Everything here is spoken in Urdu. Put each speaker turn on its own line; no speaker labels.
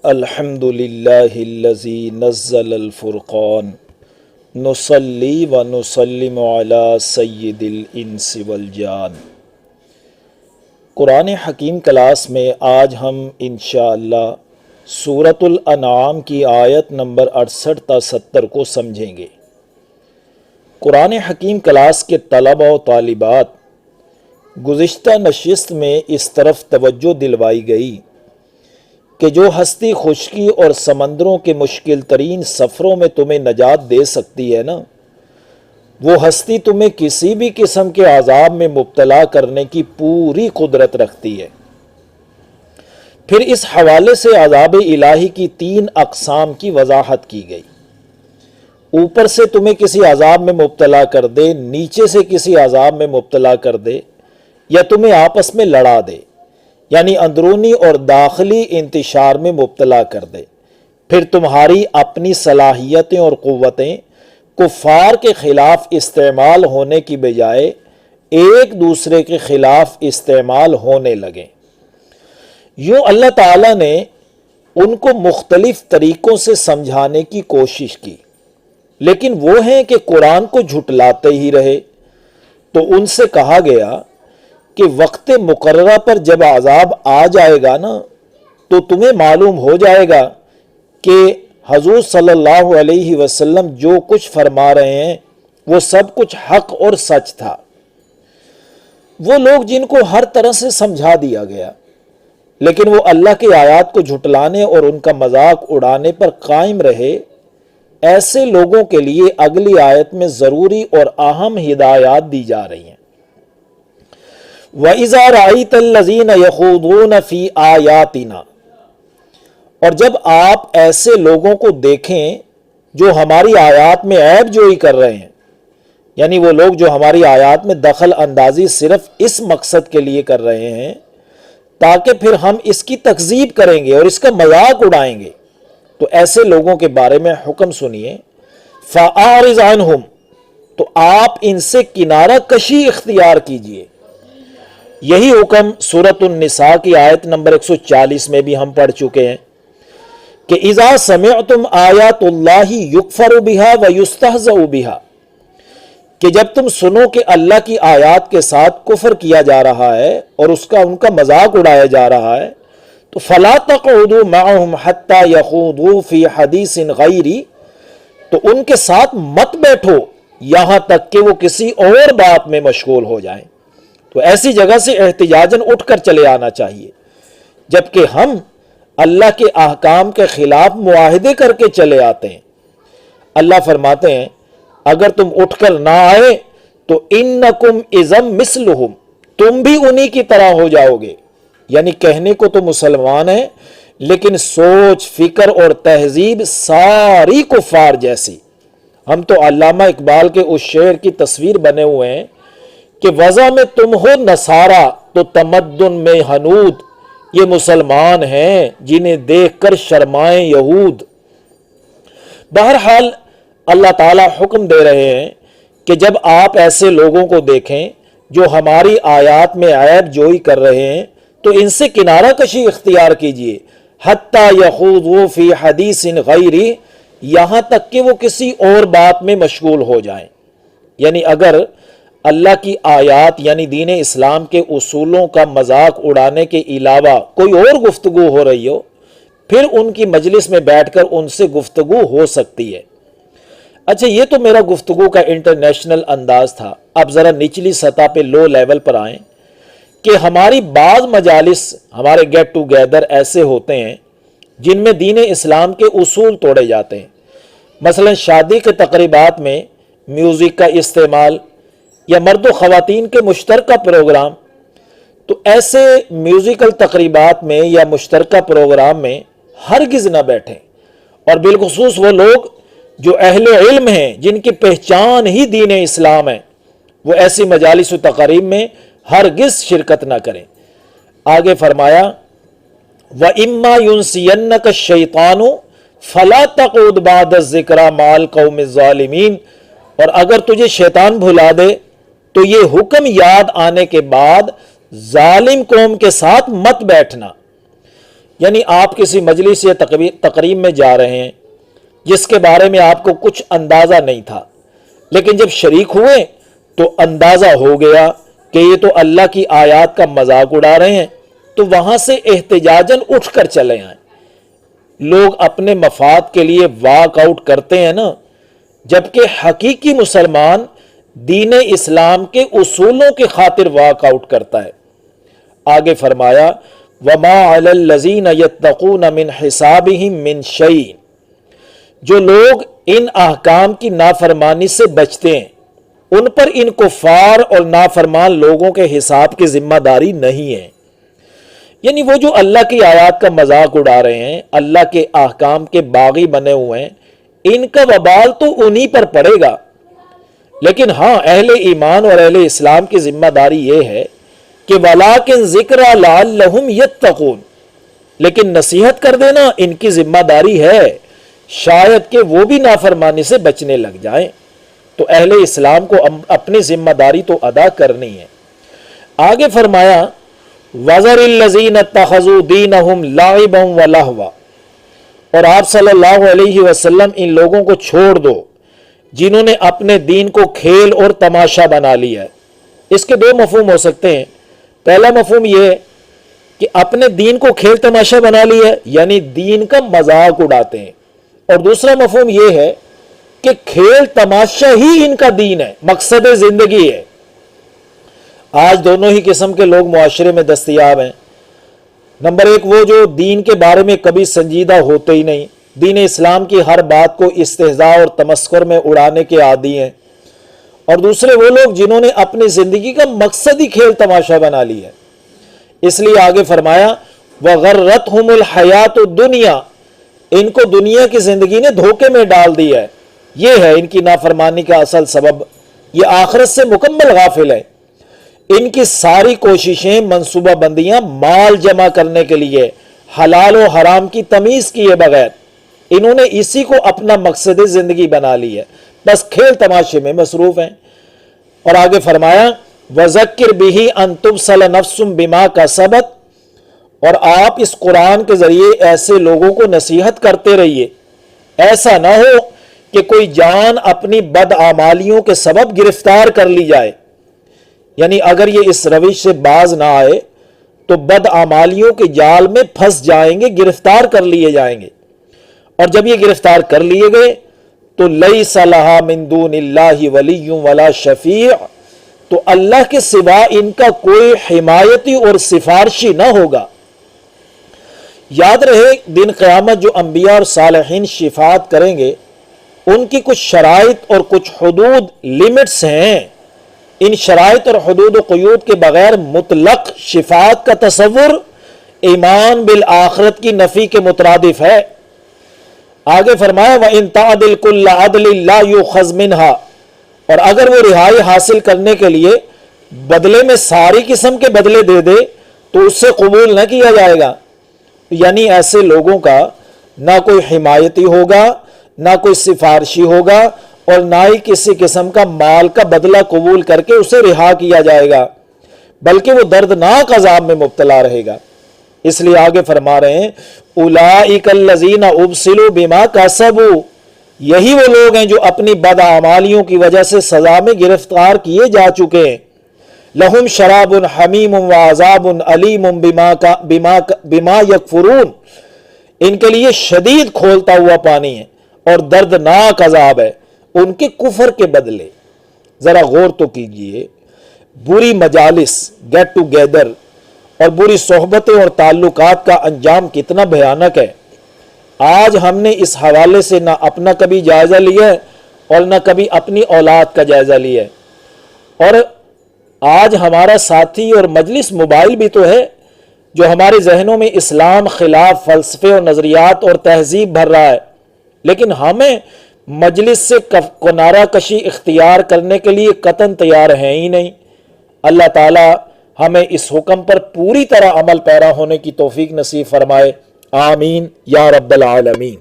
الحمد للہ الذی نزل الفرقان نصلی و نسلم علی سید الانس والجان۔ قرآن حکیم کلاس میں آج ہم انشاءاللہ سورۃ الانعام کی آیت نمبر 68 تا 70 کو سمجھیں گے۔ قرآن حکیم کلاس کے طلبہ و طالبات گزشتہ نشست میں اس طرف توجہ دلوائی گئی کہ جو ہستی خشکی اور سمندروں کے مشکل ترین سفروں میں تمہیں نجات دے سکتی ہے نا، وہ ہستی تمہیں کسی بھی قسم کے عذاب میں مبتلا کرنے کی پوری قدرت رکھتی ہے۔ پھر اس حوالے سے عذاب الہی کی 3 اقسام کی وضاحت کی گئی۔ اوپر سے تمہیں کسی عذاب میں مبتلا کر دے، نیچے سے کسی عذاب میں مبتلا کر دے، یا تمہیں آپس میں لڑا دے، یعنی اندرونی اور داخلی انتشار میں مبتلا کر دے۔ پھر تمہاری اپنی صلاحیتیں اور قوتیں کفار کے خلاف استعمال ہونے کی بجائے ایک دوسرے کے خلاف استعمال ہونے لگیں۔ یوں اللہ تعالیٰ نے ان کو مختلف طریقوں سے سمجھانے کی کوشش کی، لیکن وہ ہیں کہ قرآن کو جھٹلاتے ہی رہے۔ تو ان سے کہا گیا کہ وقت مقررہ پر جب عذاب آ جائے گا نا، تو تمہیں معلوم ہو جائے گا کہ حضور صلی اللہ علیہ وسلم جو کچھ فرما رہے ہیں وہ سب کچھ حق اور سچ تھا۔ وہ لوگ جن کو ہر طرح سے سمجھا دیا گیا لیکن وہ اللہ کی آیات کو جھٹلانے اور ان کا مذاق اڑانے پر قائم رہے، ایسے لوگوں کے لیے اگلی آیت میں ضروری اور اہم ہدایات دی جا رہی ہیں۔ وَإِذَا رَأَيْتَ الَّذِينَ يَخُوضُونَ فِي آيَاتِنَا، اور جب آپ ایسے لوگوں کو دیکھیں جو ہماری آیات میں عیب جوئی کر رہے ہیں، یعنی وہ لوگ جو ہماری آیات میں دخل اندازی صرف اس مقصد کے لیے کر رہے ہیں تاکہ پھر ہم اس کی تکذیب کریں گے اور اس کا مذاق اڑائیں گے، تو ایسے لوگوں کے بارے میں حکم سنیے، فَأَعْرِضْ عَنْهُمْ، تو آپ ان سے کنارہ کشی اختیار کیجئے۔ یہی حکم سورۃ النساء کی آیت نمبر 140 میں بھی ہم پڑھ چکے ہیں کہ اذا سمعتم آیات اللہ یکفر بها ویستہزأ بها، کہ جب تم سنو کہ اللہ کی آیات کے ساتھ کفر کیا جا رہا ہے اور ان کا مذاق اڑایا جا رہا ہے، تو فلا تقعدوا معهم حتى يخوضوا في حدیث غیری، تو ان کے ساتھ مت بیٹھو یہاں تک کہ وہ کسی اور بات میں مشغول ہو جائیں۔ تو ایسی جگہ سے احتجاجاً اٹھ کر چلے آنا چاہیے، جبکہ ہم اللہ کے احکام کے خلاف معاہدے کر کے چلے آتے ہیں۔ اللہ فرماتے ہیں اگر تم اٹھ کر نہ آئے تو انکم اذا مثلہم، تم بھی انہی کی طرح ہو جاؤ گے، یعنی کہنے کو تو مسلمان ہیں لیکن سوچ فکر اور تہذیب ساری کفار جیسی۔ ہم تو علامہ اقبال کے اس شعر کی تصویر بنے ہوئے ہیں کہ وضع میں تم ہو نصارہ تو تمدن میں ہنود، یہ مسلمان ہیں جنہیں دیکھ کر شرمائیں یہود۔ بہرحال اللہ تعالیٰ حکم دے رہے ہیں کہ جب آپ ایسے لوگوں کو دیکھیں جو ہماری آیات میں عیب جوئی کر رہے ہیں تو ان سے کنارہ کشی اختیار کیجئے، حتی یخوضوا فی حدیث غیری، یہاں تک کہ وہ کسی اور بات میں مشغول ہو جائیں۔ یعنی اگر اللہ کی آیات یعنی دین اسلام کے اصولوں کا مذاق اڑانے کے علاوہ کوئی اور گفتگو ہو رہی ہو، پھر ان کی مجلس میں بیٹھ کر ان سے گفتگو ہو سکتی ہے۔ اچھا، یہ تو میرا گفتگو کا انٹرنیشنل انداز تھا۔ اب ذرا نچلی سطح پہ لو لیول پر آئیں کہ ہماری بعض مجالس، ہمارے گیٹ ٹو گیدر ایسے ہوتے ہیں جن میں دین اسلام کے اصول توڑے جاتے ہیں۔ مثلا شادی کے تقریبات میں میوزک کا استعمال یا مرد و خواتین کے مشترکہ پروگرام، تو ایسے میوزیکل تقریبات میں یا مشترکہ پروگرام میں ہرگز نہ بیٹھیں، اور بالخصوص وہ لوگ جو اہل علم ہیں جن کی پہچان ہی دین اسلام ہے، وہ ایسی مجالس و تقاریب میں ہرگز شرکت نہ کریں۔ آگے فرمایا وَإِمَّا يُنْسِيَنَّكَ الشَّيْطَانُ فَلَا تَقْعُدْ بَعْدَ الذِّكْرَىٰ مَعَ الْقَوْمِ الظَّالِمِينَ، اور اگر تجھے شیطان بھلا دے تو یہ حکم یاد آنے کے بعد ظالم قوم کے ساتھ مت بیٹھنا۔ یعنی آپ کسی مجلس یا تقریب میں جا رہے ہیں جس کے بارے میں آپ کو کچھ اندازہ نہیں تھا، لیکن جب شریک ہوئے تو اندازہ ہو گیا کہ یہ تو اللہ کی آیات کا مذاق اڑا رہے ہیں، تو وہاں سے احتجاجاً اٹھ کر چلے آئیں۔ لوگ اپنے مفاد کے لیے واک آؤٹ کرتے ہیں نا، جبکہ حقیقی مسلمان دین اسلام کے اصولوں کی خاطر واک آؤٹ کرتا ہے۔ آگے فرمایا وَمَا عَلَى الَّذِينَ يَتَّقُونَ مِنْ حِسَابِهِمْ مِنْ شَيْءٍ، جو لوگ ان احکام کی نافرمانی سے بچتے ہیں ان پر ان کفار اور نافرمان لوگوں کے حساب کی ذمہ داری نہیں ہے۔ یعنی وہ جو اللہ کی آیات کا مذاق اڑا رہے ہیں، اللہ کے احکام کے باغی بنے ہوئے ہیں، ان کا وبال تو انہی پر پڑے گا۔ لیکن ہاں، اہل ایمان اور اہل اسلام کی ذمہ داری یہ ہے کہ وَلَٰكِنْ ذِكْرَىٰ لَعَلَّهُمْ يَتَّقُونَ، لیکن نصیحت کر دینا ان کی ذمہ داری ہے، شاید کہ وہ بھی نافرمانی سے بچنے لگ جائیں۔ تو اہل اسلام کو اپنی ذمہ داری تو ادا کرنی ہے۔ آگے فرمایا وَذَرِ الَّذِينَ اتَّخَذُوا دِينَهُمْ لَعِبًا وَلَهْوًا، اور آپ صلی اللہ علیہ وسلم ان لوگوں کو چھوڑ دو جنہوں نے اپنے دین کو کھیل اور تماشا بنا لیا ہے۔ اس کے دو مفہوم ہو سکتے ہیں۔ پہلا مفہوم یہ کہ اپنے دین کو کھیل تماشا بنا لیا ہے، یعنی دین کا مذاق اڑاتے ہیں، اور دوسرا مفہوم یہ ہے کہ کھیل تماشا ہی ان کا دین ہے، مقصد زندگی ہے۔ آج دونوں ہی قسم کے لوگ معاشرے میں دستیاب ہیں۔ نمبر ایک، وہ جو دین کے بارے میں کبھی سنجیدہ ہوتے ہی نہیں، دین اسلام کی ہر بات کو استہزاء اور تمسخر میں اڑانے کے عادی ہیں، اور دوسرے وہ لوگ جنہوں نے اپنی زندگی کا مقصد ہی کھیل تماشا بنا لی ہے۔ اس لیے آگے فرمایا وَغَرَّتْهُمُ الْحَيَاةُ الدُّنْيَا، ان کو دنیا کی زندگی نے دھوکے میں ڈال دیا ہے۔ یہ ہے ان کی نافرمانی کا اصل سبب، یہ آخرت سے مکمل غافل ہے۔ ان کی ساری کوششیں، منصوبہ بندیاں مال جمع کرنے کے لیے حلال و حرام کی تمیز کیے بغیر انہوں نے اسی کو اپنا مقصد زندگی بنا لی ہے، بس کھیل تماشے میں مصروف ہیں۔ اور آگے فرمایا وَذَكِّرْ بِهِ أَن تُبْصَلَ نَفْسٌ بِمَا كَسَبَتْ، اور آپ اس قرآن کے ذریعے ایسے لوگوں کو نصیحت کرتے رہیے، ایسا نہ ہو کہ کوئی جان اپنی بدعمالیوں کے سبب گرفتار کر لی جائے۔ یعنی اگر یہ اس روش سے باز نہ آئے تو بدعمالیوں کے جال میں پھنس جائیں گے، گرفتار کر لیے جائیں گے، اور جب یہ گرفتار کر لیے گئے تو لَيْسَ لَهَا مِن دُونِ اللَّهِ وَلِيٌّ وَلَا شَفِيعٌ، تو اللہ کے سوا ان کا کوئی حمایتی اور سفارشی نہ ہوگا۔ یاد رہے دن قیامت جو انبیاء اور صالحین شفاعت کریں گے ان کی کچھ شرائط اور کچھ حدود، لیمٹس ہیں۔ ان شرائط اور حدود و قیود کے بغیر مطلق شفاعت کا تصور ایمان بالآخرت کی نفی کے مترادف ہے۔ آگے فرمایا وَإِن تَعْدِلْ كُلَّ عَدْلٍ لَا يُؤْخَذْ مِنْهَا، اور اگر وہ رہائی حاصل کرنے کے لیے بدلے میں ساری قسم کے بدلے دے دے تو اس سے قبول نہ کیا جائے گا۔ یعنی ایسے لوگوں کا نہ کوئی حمایتی ہوگا، نہ کوئی سفارشی ہوگا، اور نہ ہی کسی قسم کا مال کا بدلہ قبول کر کے اسے رہا کیا جائے گا، بلکہ وہ دردناک عذاب میں مبتلا رہے گا۔ اس لیے آگے فرما رہے ہیں اولئک الذین ابسلوا بما کسبوا، یہی وہ لوگ ہیں جو اپنی بدعمالیوں کی وجہ سے سزا میں گرفتار کیے جا چکے ہیں۔ لہم شراب حمیم وعذاب علیم بما یکفرون، ان کے لیے شدید کھولتا ہوا پانی ہے اور دردناک عذاب ہے ان کے کفر کے بدلے۔ ذرا غور تو کیجئے، بری مجالس، گیٹ ٹو گیدر اور بری صحبتیں اور تعلقات کا انجام کتنا بھیانک ہے۔ آج ہم نے اس حوالے سے نہ اپنا کبھی جائزہ لیا ہے اور نہ کبھی اپنی اولاد کا جائزہ لیا ہے، اور آج ہمارا ساتھی اور مجلس موبائل بھی تو ہے جو ہمارے ذہنوں میں اسلام خلاف فلسفے اور نظریات اور تہذیب بھر رہا ہے، لیکن ہمیں مجلس سے کنارہ کشی اختیار کرنے کے لیے قطعاً تیار ہیں ہی نہیں۔ اللہ تعالی ہمیں اس حکم پر پوری طرح عمل پیرا ہونے کی توفیق نصیب فرمائے، آمین یا رب العالمین۔